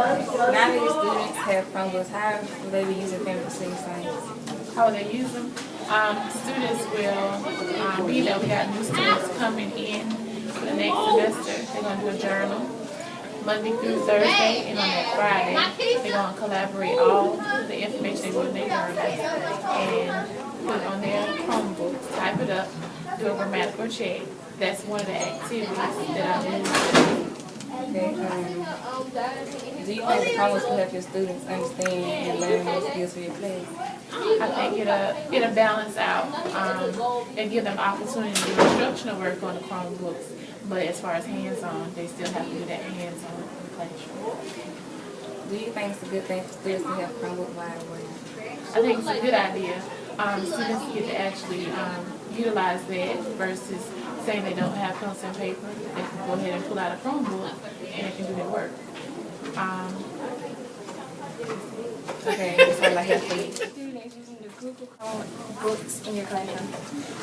Now that the students have Chromebooks, how will they be using family science? How they use them. Students will, we got new students coming in for the next semester. They're going to do a journal Monday through Thursday, and on that Friday, they're going to collaborate all the information they do in their journal and put it on their Chromebooks, type it up, do a grammatical check. That's one of the activities that I'm doing. Okay, do you think the Chromebooks will help your students understand and learn more skills for your class? I think it'll balance out and give them opportunity to do instructional work on the Chromebooks. But as far as hands-on, they still have to do that hands-on in the classroom. Do you think it's a good thing for students to have Chromebook while working? I think it's a good idea. Students get to actually utilize that versus saying they don't have pencil and paper. They can go ahead and pull out a Chromebook and they can do their work. Okay, that's all I have for you. Students using the Google Chromebooks in your classroom?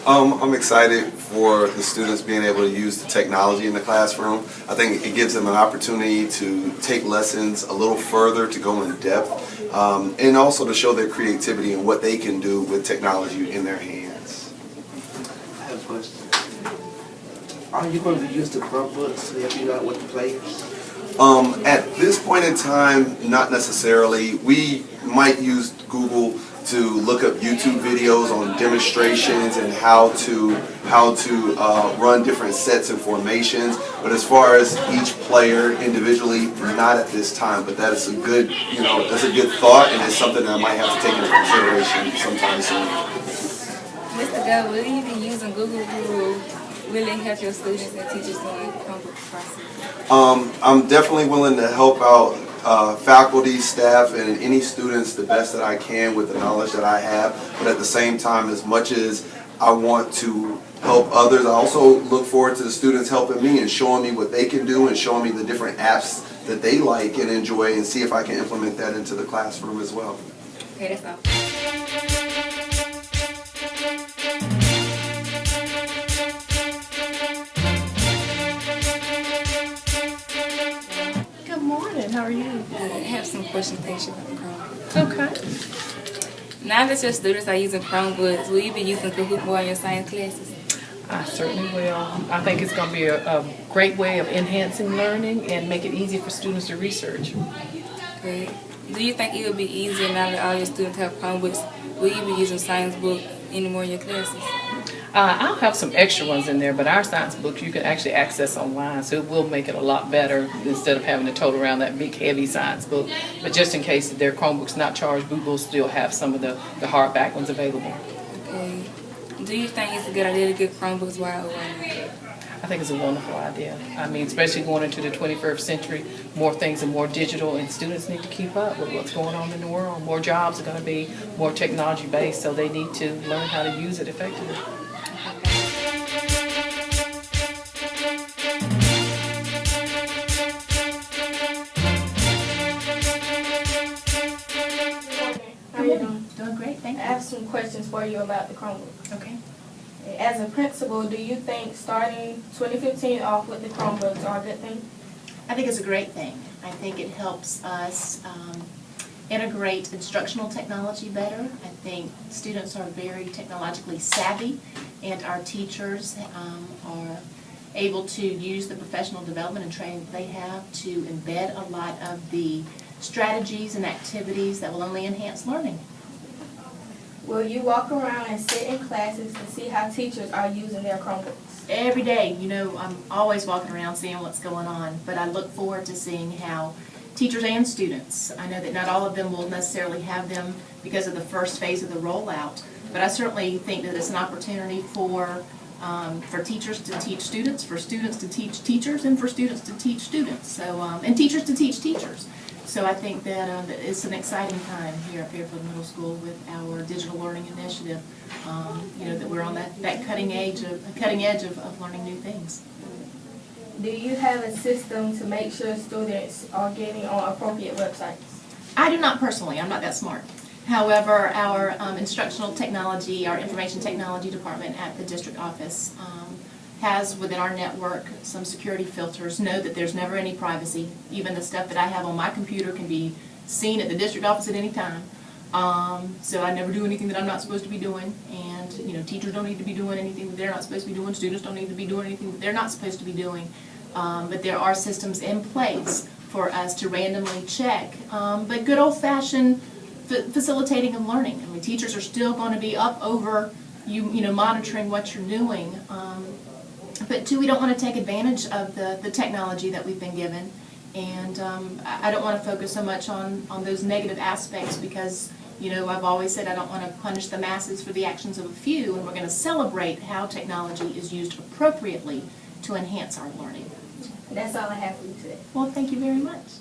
I'm excited for the students being able to use the technology in the classroom. I think it gives them an opportunity to take lessons a little further, to go in depth, and also to show their creativity and what they can do with technology in their hands. I have a question. Are you going to use the Chromebooks to help you out with the players? At this point in time, not necessarily. We might use Google to look up YouTube videos on demonstrations and how to run different sets and formations. But as far as each player individually, not at this time. But that is a good, that's a good thought, and it's something that I might have to take into consideration sometime soon. Mr. Gov, will you be using Google to really help your students and teachers during the Chromebook process? I'm definitely willing to help out faculty, staff, and any students the best that I can with the knowledge that I have. But at the same time, as much as I want to help others, I also look forward to the students helping me and showing me what they can do and showing me the different apps that they like and enjoy, and see if I can implement that into the classroom as well. Okay, that's all. How are you? I have some questions to ask you about the Chromebook. Okay. Now that your students are using Chromebooks, will you be using Kahoot more in your science classes? I certainly will. I think it's going to be a great way of enhancing learning and make it easy for students to research. Okay. Do you think it will be easier now that all your students have Chromebooks? Will you be using science book anymore in your classes? I'll have some extra ones in there, but our science books you can actually access online, so it will make it a lot better instead of having to tote around that big heavy science book. But just in case their Chromebook's not charged, we will still have some of the hardback ones available. Okay. Do you think it's a good idea to get Chromebooks while online? I think it's a wonderful idea. I mean, especially going into the 21st century, more things are more digital, and students need to keep up with what's going on in the world. More jobs are going to be more technology-based, so they need to learn how to use it effectively. How are you doing? Doing great, thank I you. have some questions for you about the Chromebook. Okay. As a principal, do you think starting 2015 off with the Chromebooks are a good thing? I think it's a great thing. I think it helps us integrate instructional technology better. I think students are very technologically savvy, and our teachers are able to use the professional development and training that they have to embed a lot of the strategies and activities that will only enhance learning. Will you walk around and sit in classes to see how teachers are using their Chromebooks? Every day, I'm always walking around seeing what's going on, but I look forward to seeing how teachers and students, I know that not all of them will necessarily have them because of the first phase of the rollout, but I certainly think that it's an opportunity for teachers to teach students, for students to teach teachers, and for students to teach students, so and teachers to teach teachers. So I think that it's an exciting time here at Fairfield Middle School with our digital learning initiative. That we're on that cutting edge of learning new things. Do you have a system to make sure students are getting on appropriate websites? I do not personally. I'm not that smart. However, our instructional technology, our information technology department at the district office has within our network some security filters. Know that there's never any privacy. Even the stuff that I have on my computer can be seen at the district office at any time. So I never do anything that I'm not supposed to be doing, and teachers don't need to be doing anything that they're not supposed to be doing. Students don't need to be doing anything that they're not supposed to be doing. But there are systems in place for us to randomly check. But good old-fashioned facilitating of learning. I mean, teachers are still going to be up over you monitoring what you're doing. But two, we don't want to take advantage of the technology that we've been given. And I don't want to focus so much on those negative aspects because, I've always said I don't want to punish the masses for the actions of a few, and we're going to celebrate how technology is used appropriately to enhance our learning. That's all I have for you today. Well, thank you very much.